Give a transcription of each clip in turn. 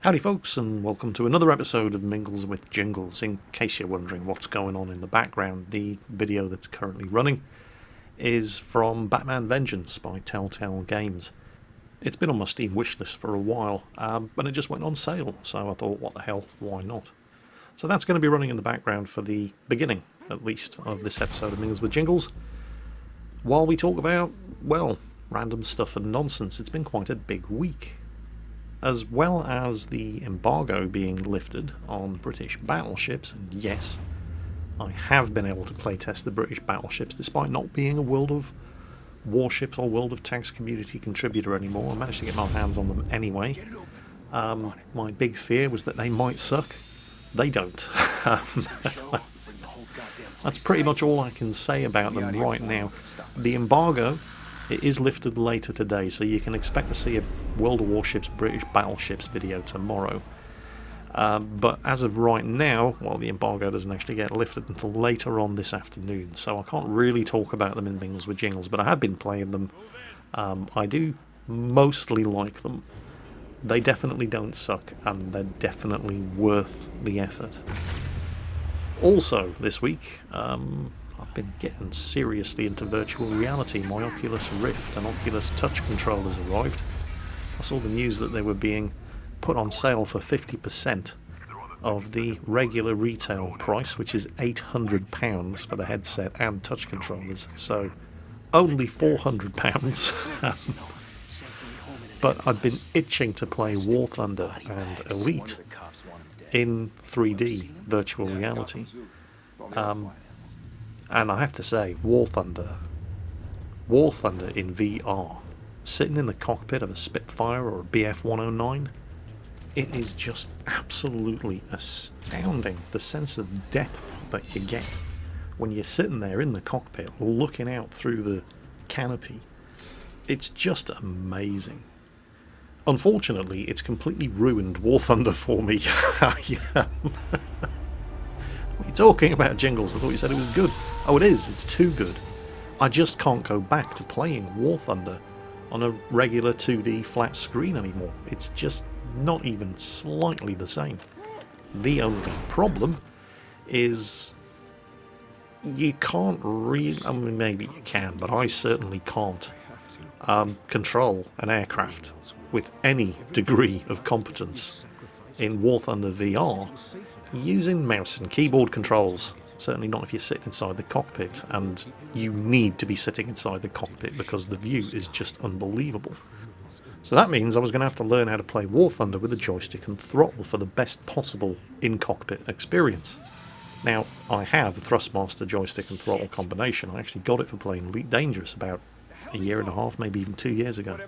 Howdy folks, and welcome to another episode of Mingles with Jingles. In case you're wondering what's going on in the background, the video that's currently running is from Batman Vengeance by Telltale Games. It's been on my Steam wishlist for a while, but it just went on sale, so I thought, what the hell, why not? So that's going to be running in the background for the beginning, at least, of this episode of Mingles with Jingles, while we talk about, well, random stuff and nonsense. It's been quite a big week. As well as the embargo being lifted on British battleships, and yes, I have been able to playtest the British battleships despite not being a World of Warships or World of Tanks community contributor anymore. I managed to get my hands on them anyway. My big fear was that they might suck. They don't. That's pretty much all I can say about them right now. The embargo, it is lifted later today, so you can expect to see a World of Warships British Battleships video tomorrow. But as of right now, well, the embargo doesn't actually get lifted until later on this afternoon, so I can't really talk about them in Mingles with Jingles, but I have been playing them. I do mostly like them. They definitely don't suck, and they're definitely worth the effort. Also, this week, I've been getting seriously into virtual reality. My Oculus Rift and Oculus Touch controllers arrived. I saw the news that they were being put on sale for 50% of the regular retail price, which is £800 for the headset and touch controllers. So only £400. But I've been itching to play War Thunder and Elite in 3D virtual reality. And I have to say, War Thunder in VR, sitting in the cockpit of a Spitfire or a BF-109, it is just absolutely astounding, the sense of depth that you get when you're sitting there in the cockpit looking out through the canopy. It's just amazing. Unfortunately, it's completely ruined War Thunder for me. What are you talking about, Jingles? I thought you said it was good. Oh, it is. It's too good. I just can't go back to playing War Thunder on a regular 2D flat screen anymore. It's just not even slightly the same. The only problem is you can't really... I mean, maybe you can, but I certainly can't control an aircraft with any degree of competence in War Thunder VR using mouse and keyboard controls. Certainly not if you're sitting inside the cockpit, and you need to be sitting inside the cockpit because the view is just unbelievable. So that means I was going to have to learn how to play War Thunder with a joystick and throttle for the best possible in-cockpit experience. Now, I have a Thrustmaster joystick and throttle combination. I actually got it for playing Elite Dangerous about a year and a half, maybe even 2 years ago.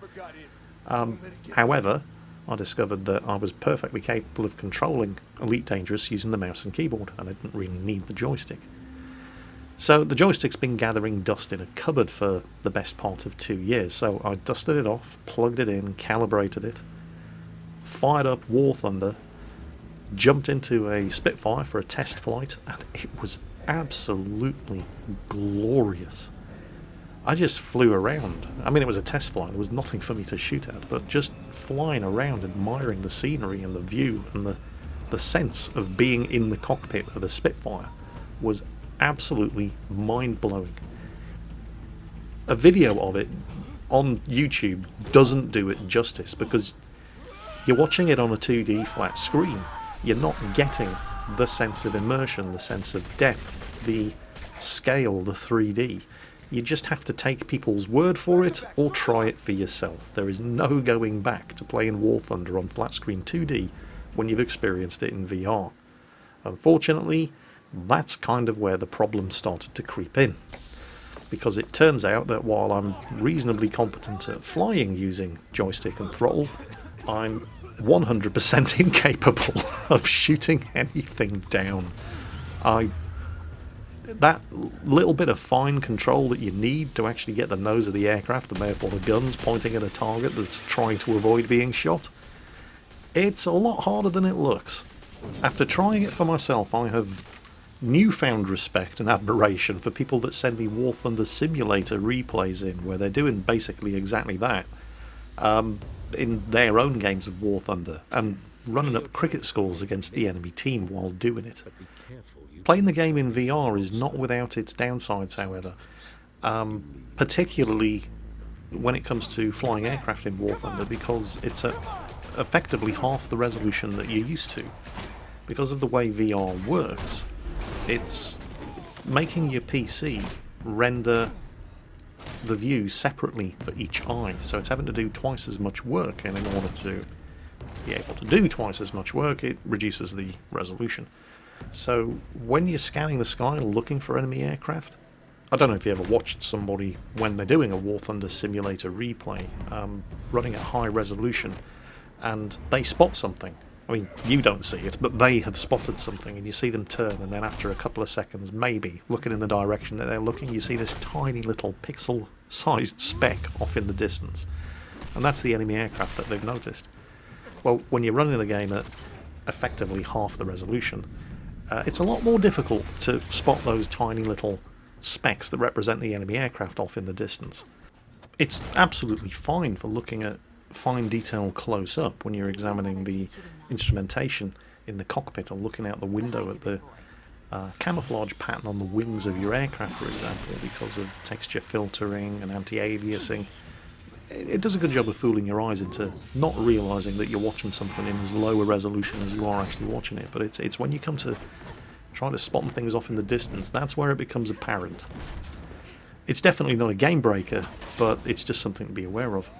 However, I discovered that I was perfectly capable of controlling Elite Dangerous using the mouse and keyboard, and I didn't really need the joystick. So the joystick's been gathering dust in a cupboard for the best part of 2 years, so I dusted it off, plugged it in, calibrated it, fired up War Thunder, jumped into a Spitfire for a test flight, and it was absolutely glorious. I just flew around. I mean, it was a test flight, there was nothing for me to shoot at, but just flying around, admiring the scenery and the view and the sense of being in the cockpit of a Spitfire was absolutely mind-blowing. A video of it on YouTube doesn't do it justice, because you're watching it on a 2D flat screen. You're not getting the sense of immersion, the sense of depth, the scale, the 3D. You just have to take people's word for it or try it for yourself. There is no going back to playing War Thunder on flat screen 2D when you've experienced it in VR. Unfortunately, that's kind of where the problem started to creep in. Because it turns out that while I'm reasonably competent at flying using joystick and throttle, I'm 100% incapable of shooting anything down. That little bit of fine control that you need to actually get the nose of the aircraft and therefore the guns pointing at a target that's trying to avoid being shot, it's a lot harder than it looks. After trying it for myself, I have newfound respect and admiration for people that send me War Thunder Simulator replays in, where they're doing basically exactly that in their own games of War Thunder, and running up cricket scores against the enemy team while doing it. Playing the game in VR is not without its downsides, however, particularly when it comes to flying aircraft in War Thunder, because it's at effectively half the resolution that you're used to. Because of the way VR works, it's making your PC render the view separately for each eye, so it's having to do twice as much work, and in order to be able to do twice as much work, it reduces the resolution. So when you're scanning the sky looking for enemy aircraft, I don't know if you ever watched somebody when they're doing a War Thunder simulator replay, running at high resolution, and they spot something. I mean, you don't see it, but they have spotted something, and you see them turn, and then after a couple of seconds, maybe, looking in the direction that they're looking, you see this tiny little pixel-sized speck off in the distance. And that's the enemy aircraft that they've noticed. Well, when you're running the game at effectively half the resolution, it's a lot more difficult to spot those tiny little specks that represent the enemy aircraft off in the distance. It's absolutely fine for looking at fine detail close up when you're examining the instrumentation in the cockpit or looking out the window at the camouflage pattern on the wings of your aircraft, for example, because of texture filtering and anti-aliasing. It does a good job of fooling your eyes into not realising that you're watching something in as low a resolution as you are actually watching it, but it's when you come to try to spot things off in the distance, that's where it becomes apparent. It's definitely not a game breaker, but it's just something to be aware of.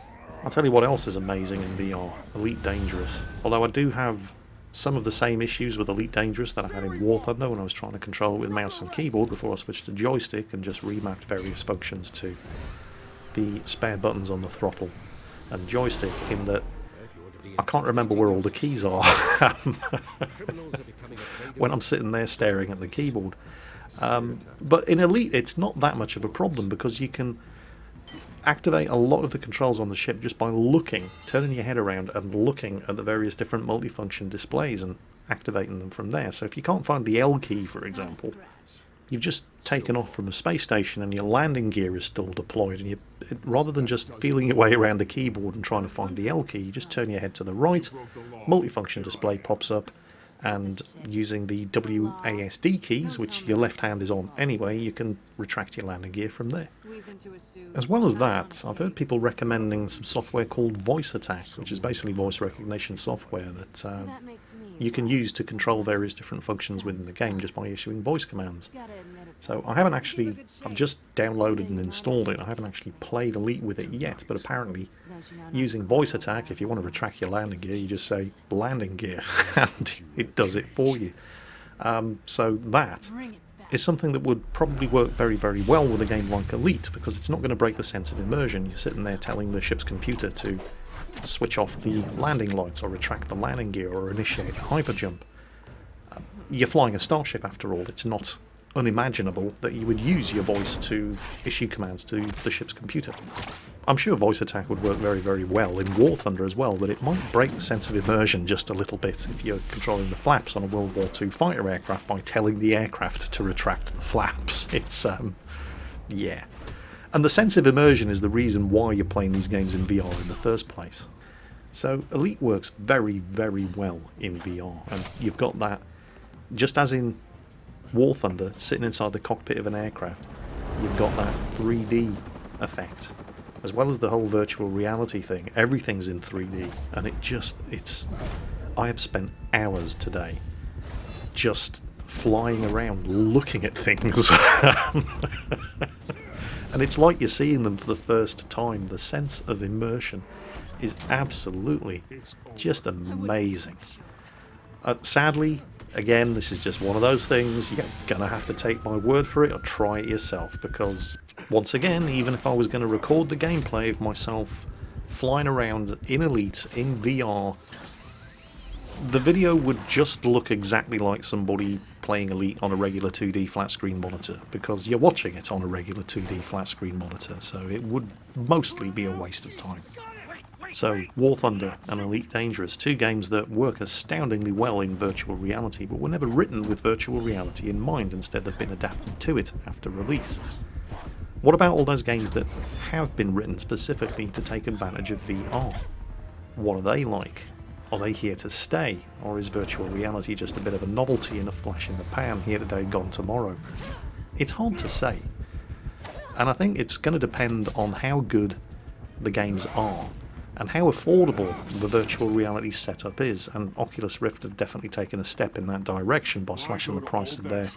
I'll tell you what else is amazing in VR, Elite Dangerous. Although I do have some of the same issues with Elite Dangerous that I had in War Thunder when I was trying to control it with mouse and keyboard before I switched to joystick and just remapped various functions to the spare buttons on the throttle and joystick, in that I can't remember where all the keys are when I'm sitting there staring at the keyboard. But in Elite it's not that much of a problem, because you can activate a lot of the controls on the ship just by looking, turning your head around and looking at the various different multifunction displays and activating them from there. So if you can't find the L key, for example, you've just taken off from a space station and your landing gear is still deployed, and rather than just feeling your way around the keyboard and trying to find the L key, you just turn your head to the right, multifunction display pops up, and using the WASD keys, which your left hand is on anyway, you can retract your landing gear from there. As well as that, I've heard people recommending some software called Voice Attack, which is basically voice recognition software that you can use to control various different functions within the game just by issuing voice commands. So I've just downloaded and installed it. I haven't actually played Elite with it yet, but apparently using Voice Attack, if you want to retract your landing gear, you just say landing gear and it does it for you. So that is something that would probably work very, very well with a game like Elite, because it's not going to break the sense of immersion. You're sitting there telling the ship's computer to switch off the landing lights or retract the landing gear or initiate a hyperjump. You're flying a starship after all. It's not unimaginable that you would use your voice to issue commands to the ship's computer. I'm sure Voice Attack would work very, very well in War Thunder as well, but it might break the sense of immersion just a little bit if you're controlling the flaps on a World War II fighter aircraft by telling the aircraft to retract the flaps. It's, yeah. And the sense of immersion is the reason why you're playing these games in VR in the first place. So Elite works very, very well in VR, and you've got that, just as in War Thunder, sitting inside the cockpit of an aircraft, you've got that 3D effect, as well as the whole virtual reality thing. Everything's in 3D, and I have spent hours today just flying around looking at things. And it's like you're seeing them for the first time. The sense of immersion is absolutely just amazing. Sadly, again, this is just one of those things. You're going to have to take my word for it or try it yourself, because, once again, even if I was going to record the gameplay of myself flying around in Elite, in VR, the video would just look exactly like somebody playing Elite on a regular 2D flat screen monitor, because you're watching it on a regular 2D flat screen monitor, so it would mostly be a waste of time. So, War Thunder and Elite Dangerous, two games that work astoundingly well in virtual reality, but were never written with virtual reality in mind. Instead, they've been adapted to it after release. What about all those games that have been written specifically to take advantage of VR? What are they like? Are they here to stay, or is virtual reality just a bit of a novelty and a flash in the pan, here today, gone tomorrow? It's hard to say, and I think it's going to depend on how good the games are and how affordable the virtual reality setup is, and Oculus Rift have definitely taken a step in that direction by slashing the price of their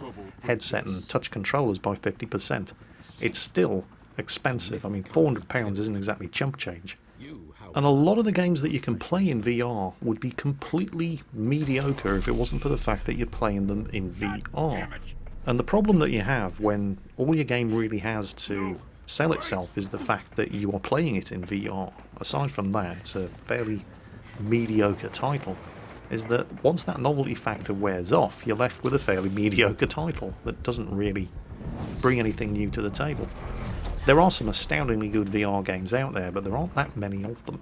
headset and touch controllers by 50%. It's still expensive. I mean, £400 isn't exactly chump change. And a lot of the games that you can play in VR would be completely mediocre if it wasn't for the fact that you're playing them in VR. And the problem that you have when all your game really has to sell itself is the fact that you are playing it in VR. Aside from that, it's a fairly mediocre title. Is that once that novelty factor wears off, you're left with a fairly mediocre title that doesn't really bring anything new to the table. There are some astoundingly good VR games out there, but there aren't that many of them.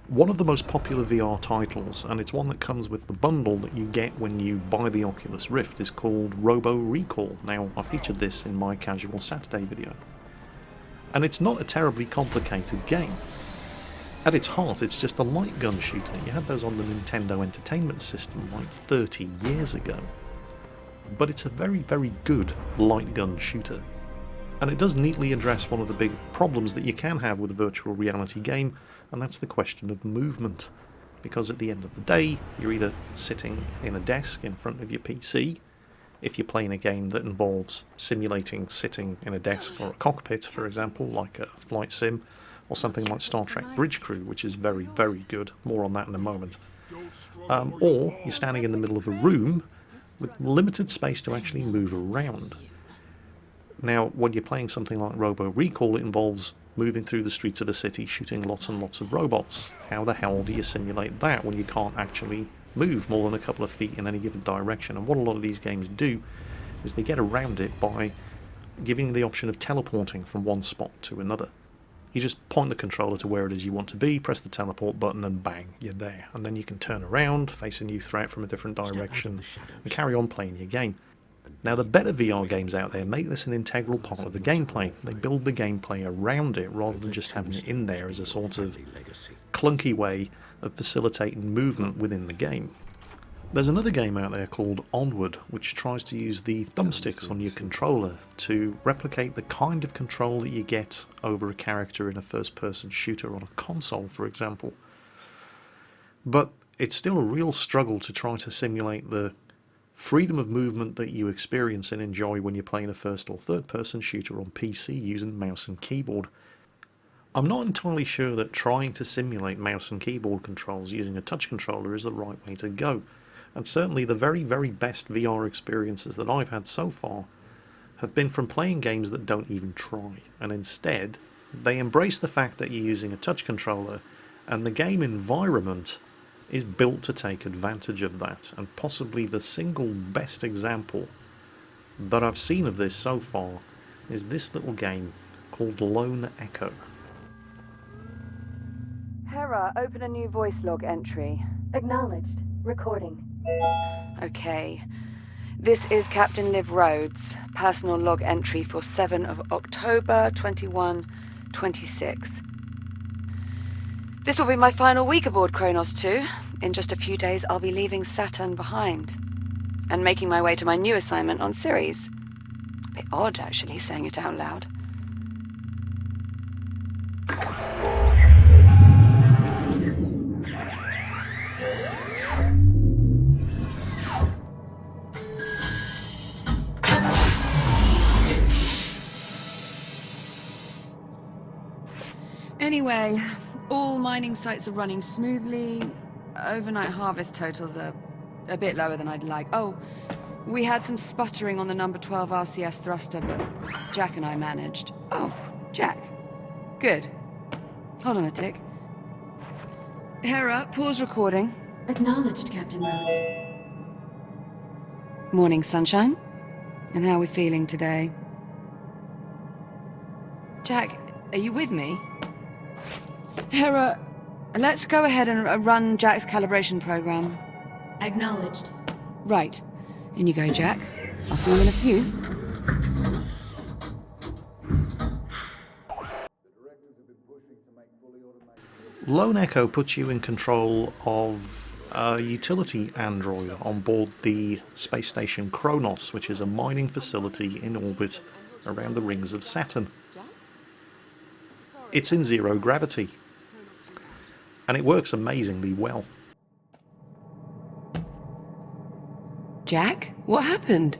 One of the most popular VR titles, and it's one that comes with the bundle that you get when you buy the Oculus Rift, is called Robo Recall. Now, I featured this in my Casual Saturday video. And it's not a terribly complicated game. At its heart, it's just a light gun shooter. You had those on the Nintendo Entertainment System like 30 years ago. But it's a very, very good light gun shooter. And it does neatly address one of the big problems that you can have with a virtual reality game, and that's the question of movement. Because at the end of the day, you're either sitting in a desk in front of your PC, if you're playing a game that involves simulating sitting in a desk or a cockpit, for example, like a flight sim, or something like Star Trek Bridge Crew, which is very, very good. More on that in a moment. Or you're standing in the middle of a room with limited space to actually move around. Now, when you're playing something like Robo Recall, it involves moving through the streets of a city, shooting lots and lots of robots. How the hell do you simulate that when you can't actually move more than a couple of feet in any given direction? And what a lot of these games do is they get around it by giving you the option of teleporting from one spot to another. You just point the controller to where it is you want to be, press the teleport button, and bang, you're there. And then you can turn around, face a new threat from a different direction, and carry on playing your game. Now, the better VR games out there make this an integral part of the gameplay. They build the gameplay around it rather than just having it in there as a sort of clunky way of facilitating movement within the game. There's another game out there called Onward, which tries to use the thumbsticks on your controller to replicate the kind of control that you get over a character in a first-person shooter on a console, for example. But it's still a real struggle to try to simulate the freedom of movement that you experience and enjoy when you're playing a first or third-person shooter on PC using mouse and keyboard. I'm not entirely sure that trying to simulate mouse and keyboard controls using a touch controller is the right way to go. And certainly the very, very best VR experiences that I've had so far have been from playing games that don't even try. And instead, they embrace the fact that you're using a touch controller, and the game environment is built to take advantage of that. And possibly the single best example that I've seen of this so far is this little game called Lone Echo. Hera, open a new voice log entry. Acknowledged. Recording. Okay. This is Captain Liv Rhodes, personal log entry for 7 of October 2126. This will be my final week aboard Kronos 2. In just a few days, I'll be leaving Saturn behind and making my way to my new assignment on Ceres. A bit odd, actually, saying it out loud. Anyway, all mining sites are running smoothly. Overnight harvest totals are a bit lower than I'd like. Oh, we had some sputtering on the number 12 RCS thruster, but Jack and I managed. Oh, Jack. Good. Hold on a tick. Hera, pause recording. Acknowledged, Captain Rhodes. Morning, sunshine. And how are we feeling today? Jack, are you with me? Hera, let's go ahead and run Jack's calibration program. Acknowledged. Right. In you go, Jack. I'll see you in a few. Lone Echo puts you in control of a utility android on board the space station Kronos, which is a mining facility in orbit around the rings of Saturn. It's in zero gravity, and it works amazingly well. Jack, what happened?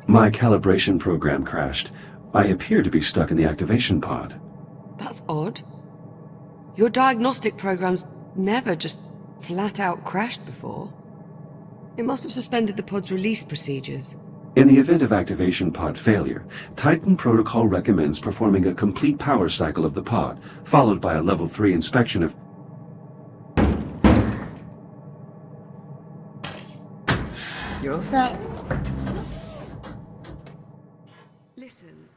My calibration program crashed. I appear to be stuck in the activation pod. That's odd. Your diagnostic program's never just flat out crashed before. It must have suspended the pod's release procedures. In the event of activation pod failure, Titan Protocol recommends performing a complete power cycle of the pod, followed by a level 3 inspection of... You're all set.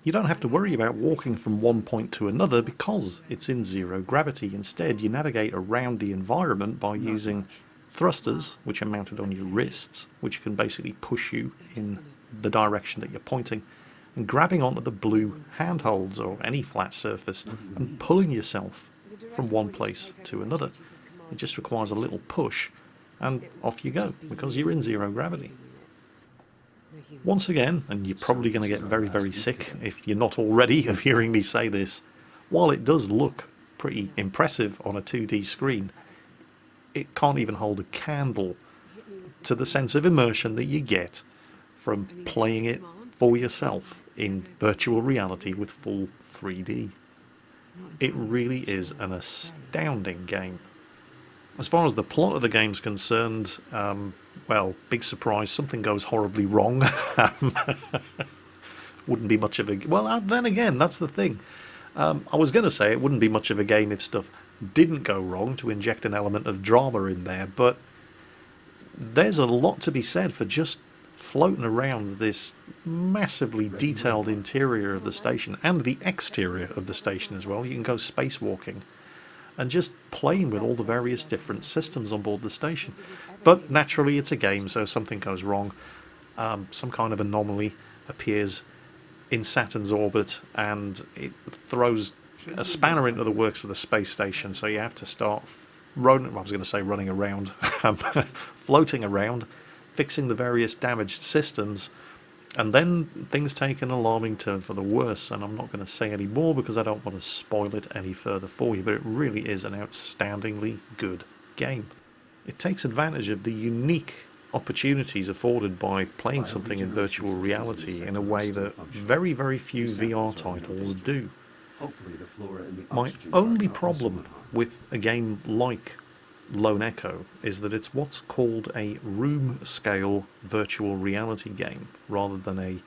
You don't have to worry about walking from one point to another because it's in zero gravity. Instead, you navigate around the environment by using thrusters, which are mounted on your wrists, which can basically push you in the direction that you're pointing, and grabbing onto the blue handholds or any flat surface and pulling yourself from one place to another. It just requires a little push, and off you go, because you're in zero gravity. Once again, and you're probably going to get very, very sick if you're not already of hearing me say this, while it does look pretty impressive on a 2D screen, it can't even hold a candle to the sense of immersion that you get from playing it for yourself in virtual reality with full 3D. It really is an astounding game. As far as the plot of the game's concerned, well, big surprise, something goes horribly wrong. Wouldn't be much of a... Well, then again, that's the thing. I was going to say it wouldn't be much of a game if stuff didn't go wrong, to inject an element of drama in there, but there's a lot to be said for just floating around this massively detailed interior of the station, and the exterior of the station as well. You can go spacewalking and just playing with all the various different systems on board the station. But naturally it's a game, so something goes wrong. Some kind of anomaly appears in Saturn's orbit, and it throws a spanner into the works of the space station, so you have to start running around, floating around, fixing the various damaged systems, and then things take an alarming turn for the worse. And I'm not going to say any more because I don't want to spoil it any further for you, but it really is an outstandingly good game. It takes advantage of the unique opportunities afforded by playing something in virtual reality in a way that very, very few VR titles do. My only problem with a game like Lone Echo is that it's what's called a room-scale virtual reality game rather than a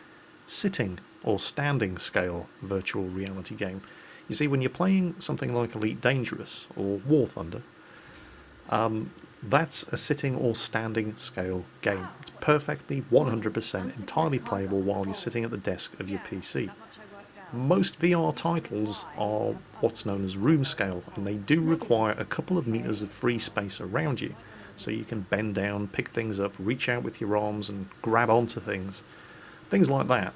sitting or standing scale virtual reality game. You see, when you're playing something like Elite Dangerous or War Thunder, that's a sitting or standing scale game. It's perfectly 100% entirely playable while you're sitting at the desk of your PC. Most VR titles are what's known as room scale, and they do require a couple of meters of free space around you, so you can bend down, pick things up, reach out with your arms and grab onto things like that,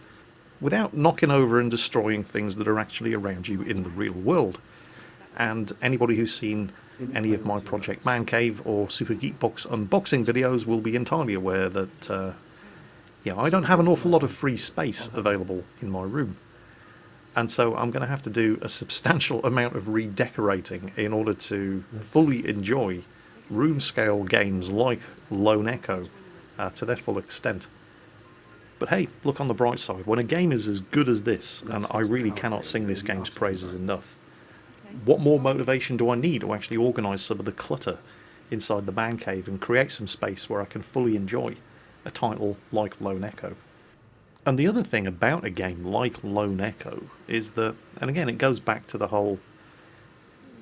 without knocking over and destroying things that are actually around you in the real world. And anybody who's seen any of my Project Man Cave or Super Geekbox unboxing videos will be entirely aware that I don't have an awful lot of free space available in my room. And so I'm going to have to do a substantial amount of redecorating in order to fully enjoy room-scale games like Lone Echo to their full extent. But hey, look on the bright side. When a game is as good as this, and I really cannot sing this game's praises enough, what more motivation do I need to actually organise some of the clutter inside the man cave and create some space where I can fully enjoy a title like Lone Echo? And the other thing about a game like Lone Echo is that, and again it goes back to the whole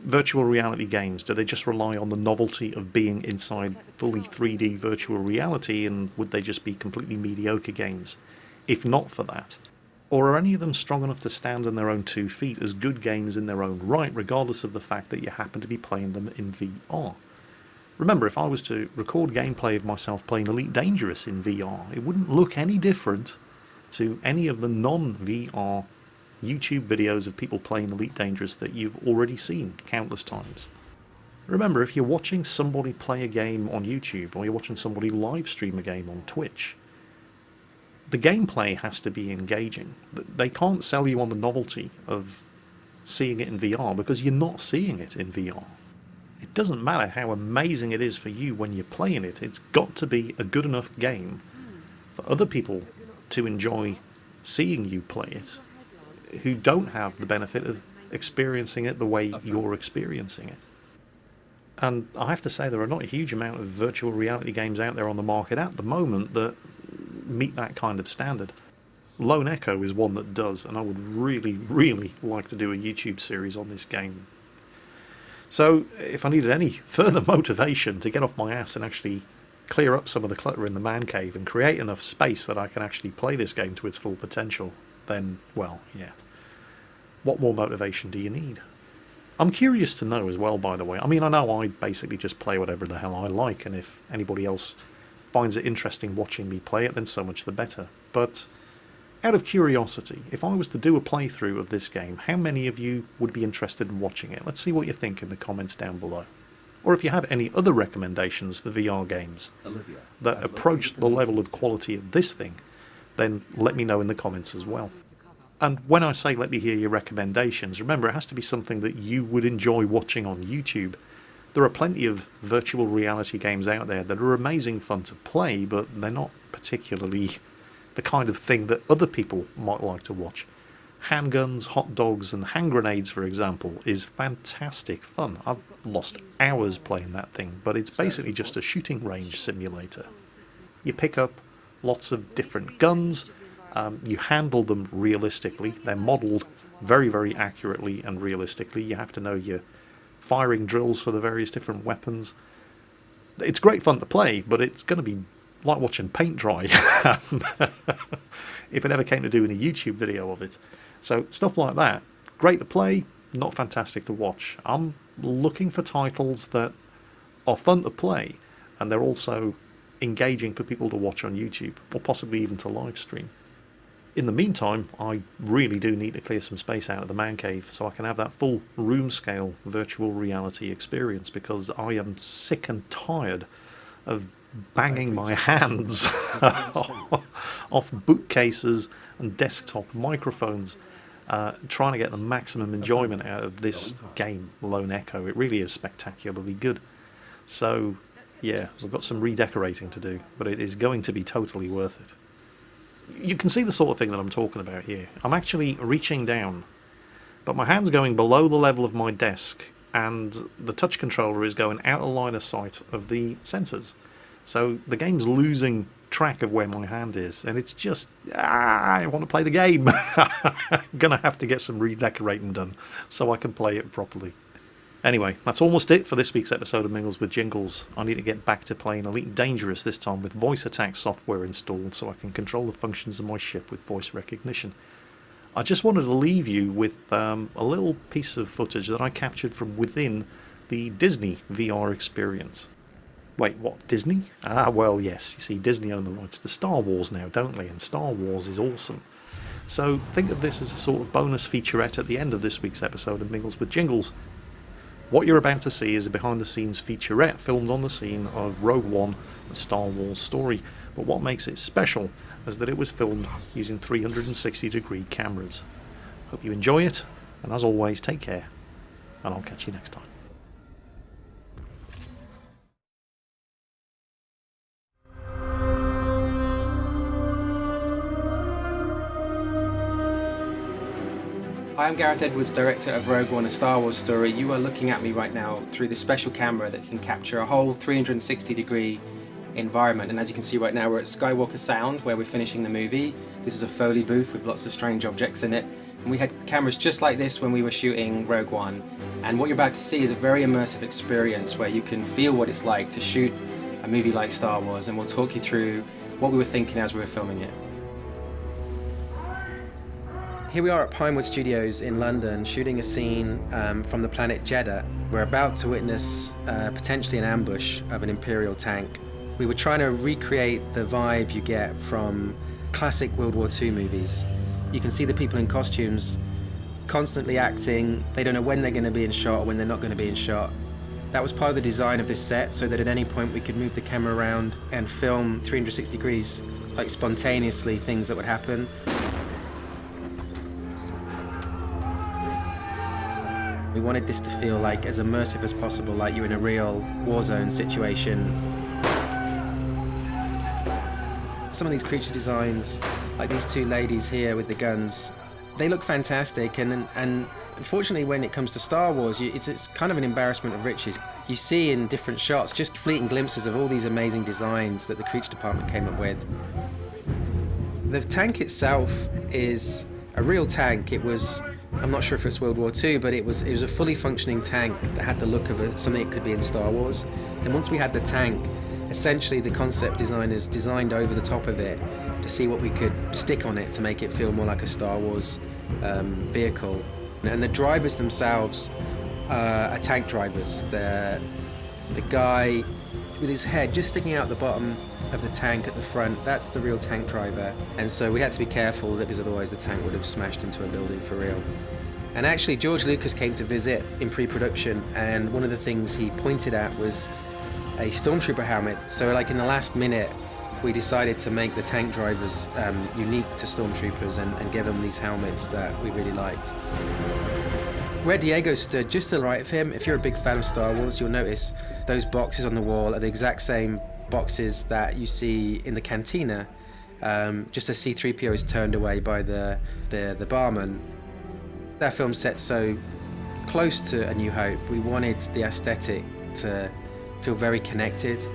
virtual reality games, do they just rely on the novelty of being inside fully 3D virtual reality, and would they just be completely mediocre games if not for that? Or are any of them strong enough to stand on their own 2 feet as good games in their own right, regardless of the fact that you happen to be playing them in VR? Remember, if I was to record gameplay of myself playing Elite Dangerous in VR, it wouldn't look any different to any of the non-VR YouTube videos of people playing Elite Dangerous that you've already seen countless times. Remember, if you're watching somebody play a game on YouTube or you're watching somebody live stream a game on Twitch, the gameplay has to be engaging. They can't sell you on the novelty of seeing it in VR because you're not seeing it in VR. It doesn't matter how amazing it is for you when you're playing it. It's got to be a good enough game for other people to enjoy seeing you play it, who don't have the benefit of experiencing it the way you're experiencing it. And I have to say, there are not a huge amount of virtual reality games out there on the market at the moment that meet that kind of standard. Lone Echo is one that does, and I would really, really like to do a YouTube series on this game. So, if I needed any further motivation to get off my ass and actually clear up some of the clutter in the man cave and create enough space that I can actually play this game to its full potential, then, well, yeah. What more motivation do you need? I'm curious to know as well, by the way. I mean, I know I basically just play whatever the hell I like, and if anybody else finds it interesting watching me play it, then so much the better. But out of curiosity, if I was to do a playthrough of this game, how many of you would be interested in watching it? Let's see what you think in the comments down below. Or if you have any other recommendations for VR games that approach the level of quality of this thing, then let me know in the comments as well. And when I say let me hear your recommendations, remember it has to be something that you would enjoy watching on YouTube. There are plenty of virtual reality games out there that are amazing fun to play, but they're not particularly the kind of thing that other people might like to watch. Handguns, hot dogs and hand grenades, for example, is fantastic fun. I've lost hours playing that thing, but it's basically just a shooting range simulator. You pick up lots of different guns, you handle them realistically, they're modelled very, very accurately and realistically. You have to know your firing drills for the various different weapons. It's great fun to play, but it's going to be like watching paint dry if it ever came to doing a YouTube video of it. So stuff like that, great to play, not fantastic to watch. I'm looking for titles that are fun to play and they're also engaging for people to watch on YouTube or possibly even to live stream. In the meantime, I really do need to clear some space out of the man cave so I can have that full room scale virtual reality experience, because I am sick and tired of banging my hands off bookcases and desktop microphones, trying to get the maximum enjoyment out of this game, Lone Echo. It really is spectacularly good. So, yeah, we've got some redecorating to do, but it is going to be totally worth it. You can see the sort of thing that I'm talking about here. I'm actually reaching down, but my hand's going below the level of my desk, and the touch controller is going out of line of sight of the sensors. So the game's losing track of where my hand is, and it's just, I want to play the game. I'm going to have to get some redecorating done so I can play it properly. Anyway, that's almost it for this week's episode of Mingles with Jingles. I need to get back to playing Elite Dangerous, this time with voice attack software installed so I can control the functions of my ship with voice recognition. I just wanted to leave you with a little piece of footage that I captured from within the Disney VR experience. Wait, what, Disney? Ah, well, yes, you see, Disney own the rights to Star Wars now, don't they? And Star Wars is awesome. So think of this as a sort of bonus featurette at the end of this week's episode of Mingles with Jingles. What you're about to see is a behind-the-scenes featurette filmed on the scene of Rogue One, a Star Wars story, but what makes it special is that it was filmed using 360-degree cameras. Hope you enjoy it, and as always, take care, and I'll catch you next time. Hi, I'm Gareth Edwards, director of Rogue One, a Star Wars story. You are looking at me right now through this special camera that can capture a whole 360-degree environment. And as you can see right now, we're at Skywalker Sound, where we're finishing the movie. This is a Foley booth with lots of strange objects in it. And we had cameras just like this when we were shooting Rogue One. And what you're about to see is a very immersive experience where you can feel what it's like to shoot a movie like Star Wars. And we'll talk you through what we were thinking as we were filming it. Here we are at Pinewood Studios in London, shooting a scene from the planet Jeddah. We're about to witness potentially an ambush of an Imperial tank. We were trying to recreate the vibe you get from classic World War II movies. You can see the people in costumes constantly acting. They don't know when they're going to be in shot or when they're not going to be in shot. That was part of the design of this set, so that at any point we could move the camera around and film 360 degrees, like spontaneously, things that would happen. We wanted this to feel like as immersive as possible, like you're in a real war zone situation. Some of these creature designs, like these two ladies here with the guns, they look fantastic, and unfortunately when it comes to Star Wars, it's kind of an embarrassment of riches. You see in different shots just fleeting glimpses of all these amazing designs that the creature department came up with. The tank itself is a real tank. It was, I'm not sure if it's World War II, but it was a fully functioning tank that had the look of something that could be in Star Wars. And once we had the tank, essentially the concept designers designed over the top of it to see what we could stick on it to make it feel more like a Star Wars vehicle. And the drivers themselves are tank drivers. The guy with his head just sticking out the bottom of the tank at the front, that's the real tank driver. And so we had to be careful, because otherwise the tank would have smashed into a building for real. And actually George Lucas came to visit in pre-production, and one of the things he pointed at was a stormtrooper helmet. So like in the last minute we decided to make the tank drivers unique to stormtroopers and give them these helmets that we really liked. Where Diego stood just to the right of him, if you're a big fan of Star Wars, you'll notice those boxes on the wall are the exact same boxes that you see in the cantina, just as C-3PO is turned away by the barman. That film set so close to A New Hope, we wanted the aesthetic to feel very connected.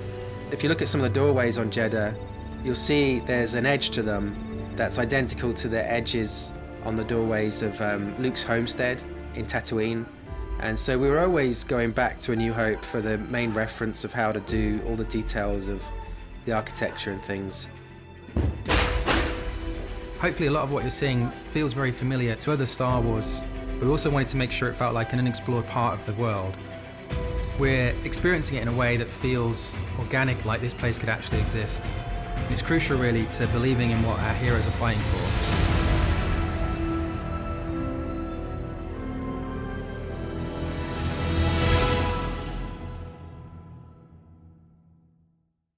If you look at some of the doorways on Jeddah, you'll see there's an edge to them that's identical to the edges on the doorways of Luke's homestead in Tatooine. And so we were always going back to A New Hope for the main reference of how to do all the details of the architecture and things. Hopefully a lot of what you're seeing feels very familiar to other Star Wars, but we also wanted to make sure it felt like an unexplored part of the world. We're experiencing it in a way that feels organic, like this place could actually exist. And it's crucial really to believing in what our heroes are fighting for.